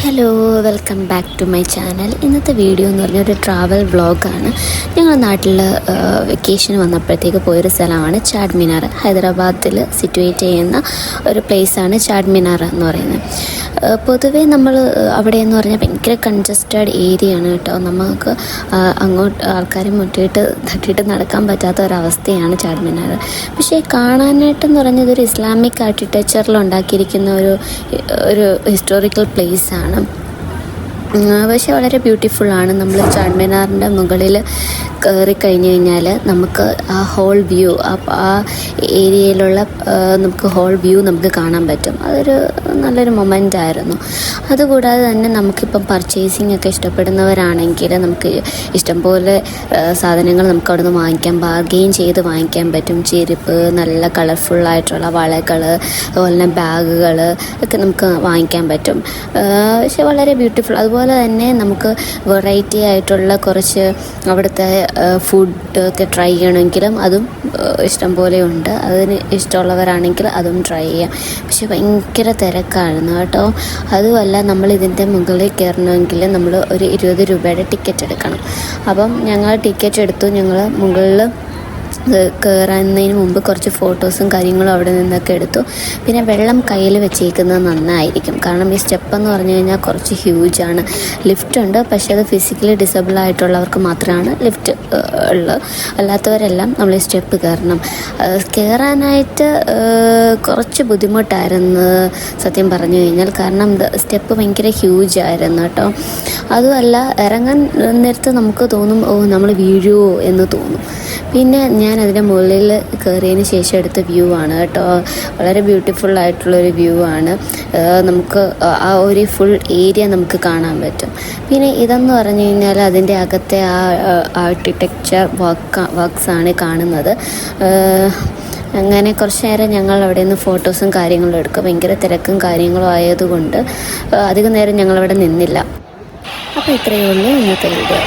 Hello, welcome back to my channel. ഇന്നത്തെ video എന്ന് പറഞ്ഞാൽ ഒരു ട്രാവൽ വ്ളോഗാണ്. ഞങ്ങൾ നാട്ടിൽ വെക്കേഷൻ വന്നപ്പോഴത്തേക്ക് പോയൊരു സ്ഥലമാണ് ചാർമിനാർ. ഹൈദരാബാദിൽ സിറ്റുവേറ്റ് ചെയ്യുന്ന ഒരു പ്ലേസാണ് ചാർമിനാർ എന്ന് പറയുന്നത്. പൊതുവേ നമ്മൾ അവിടെ എന്ന് പറഞ്ഞാൽ ഭയങ്കര കൺജസ്റ്റഡ് ഏരിയയാണ് കേട്ടോ. നമുക്ക് അങ്ങോട്ട് ആൾക്കാരെ തട്ടിയിട്ട് നടക്കാൻ പറ്റാത്ത ഒരവസ്ഥയാണ് ചാർമിനാർ. പക്ഷേ കാണാനായിട്ടെന്ന് പറഞ്ഞത് ഒരു ഇസ്ലാമിക് ആർക്കിടെക്ചറിൽ ഉണ്ടാക്കിയിരിക്കുന്ന ഒരു ഹിസ്റ്റോറിക്കൽ പ്ലേസാണ്. പക്ഷേ വളരെ ബ്യൂട്ടിഫുള്ളാണ്. നമ്മൾ ചാർമിനാറിൻ്റെ മുകളിൽ കയറിക്കഴിഞ്ഞ് കഴിഞ്ഞാൽ നമുക്ക് ആ ഹോൾ വ്യൂ, ആ ഏരിയയിലുള്ള നമുക്ക് ഹോൾ വ്യൂ നമുക്ക് കാണാൻ പറ്റും. അതൊരു നല്ലൊരു മൊമെൻ്റ് ആയിരുന്നു. അതുകൂടാതെ തന്നെ നമുക്കിപ്പം പർച്ചേസിങ് ഒക്കെ ഇഷ്ടപ്പെടുന്നവരാണെങ്കിൽ നമുക്ക് ഇഷ്ടംപോലെ സാധനങ്ങൾ നമുക്ക് അവിടെ നിന്ന് വാങ്ങിക്കാം, ബാർഗെയിൻ ചെയ്ത് വാങ്ങിക്കാൻ പറ്റും. ചെരുപ്പ്, നല്ല കളർഫുള്ളായിട്ടുള്ള വളകൾ, അതുപോലെ തന്നെ ബാഗുകൾ ഒക്കെ നമുക്ക് വാങ്ങിക്കാൻ പറ്റും. പക്ഷെ വളരെ ബ്യൂട്ടിഫുൾ. അതുപോലെ തന്നെ നമുക്ക് വെറൈറ്റി ആയിട്ടുള്ള കുറച്ച് അവിടുത്തെ ഫുഡ് ഒക്കെ ട്രൈ ചെയ്യണമെങ്കിലും അതും ഇഷ്ടംപോലെ ഉണ്ട്. അതിന് ഇഷ്ടമുള്ളവരാണെങ്കിൽ അതും ട്രൈ ചെയ്യാം. പക്ഷെ ഭയങ്കര തിരക്കായിരുന്നു കേട്ടോ. അതുമല്ല, നമ്മൾ ഇതിൻ്റെ മുകളിൽ കയറണമെങ്കിൽ നമ്മൾ ഒരു 20 രൂപയുടെ ടിക്കറ്റ് എടുക്കണം. അപ്പം ഞങ്ങൾ ടിക്കറ്റ് എടുത്തു. ഞങ്ങൾ മുകളിൽ കയറുന്നതിന് മുമ്പ് കുറച്ച് ഫോട്ടോസും കാര്യങ്ങളും അവിടെ നിന്നൊക്കെ എടുത്തു. പിന്നെ വെള്ളം കയ്യിൽ വെച്ചേക്കുന്നത് നന്നായിരിക്കും. കാരണം ഈ സ്റ്റെപ്പ് എന്ന് പറഞ്ഞു കഴിഞ്ഞാൽ കുറച്ച് ഹ്യൂജാണ്. ലിഫ്റ്റ് ഉണ്ട്, പക്ഷേ അത് ഫിസിക്കലി ഡിസബിൾ ആയിട്ടുള്ളവർക്ക് മാത്രമാണ് ലിഫ്റ്റ് ഉള്ളത്. അല്ലാത്തവരെല്ലാം നമ്മൾ ഈ സ്റ്റെപ്പ് കയറാനായിട്ട് കുറച്ച് ബുദ്ധിമുട്ടായിരുന്നു സത്യം പറഞ്ഞു കഴിഞ്ഞാൽ. കാരണം സ്റ്റെപ്പ് ഭയങ്കര ഹ്യൂജായിരുന്നു കേട്ടോ. അതുമല്ല, ഇറങ്ങാൻ നേരത്ത് നമുക്ക് തോന്നും, നമ്മൾ വീഴുമോ എന്ന് തോന്നും. പിന്നെ ഞാൻ അതിൻ്റെ മുകളിൽ കയറിയതിന് ശേഷം എടുത്ത വ്യൂ ആണ് കേട്ടോ. വളരെ ബ്യൂട്ടിഫുള്ളായിട്ടുള്ളൊരു വ്യൂ ആണ്. നമുക്ക് ആ ഒരു ഫുൾ ഏരിയ നമുക്ക് കാണാൻ പറ്റും. പിന്നെ ഇതെന്ന് പറഞ്ഞു കഴിഞ്ഞാൽ അതിൻ്റെ അകത്തെ ആ ആർക്കിടെക്ചർ വർക്ക്സാണ് കാണുന്നത്. അങ്ങനെ കുറച്ച് നേരം ഞങ്ങൾ അവിടെ നിന്ന് ഫോട്ടോസും കാര്യങ്ങളും എടുക്കും. ഭയങ്കര തിരക്കും കാര്യങ്ങളും ആയതുകൊണ്ട് അധികം നേരം ഞങ്ങളവിടെ നിന്നില്ല. അപ്പോൾ ഇത്രയേ ഉള്ളൂ ഇന്നത്തെ വീഡിയോ.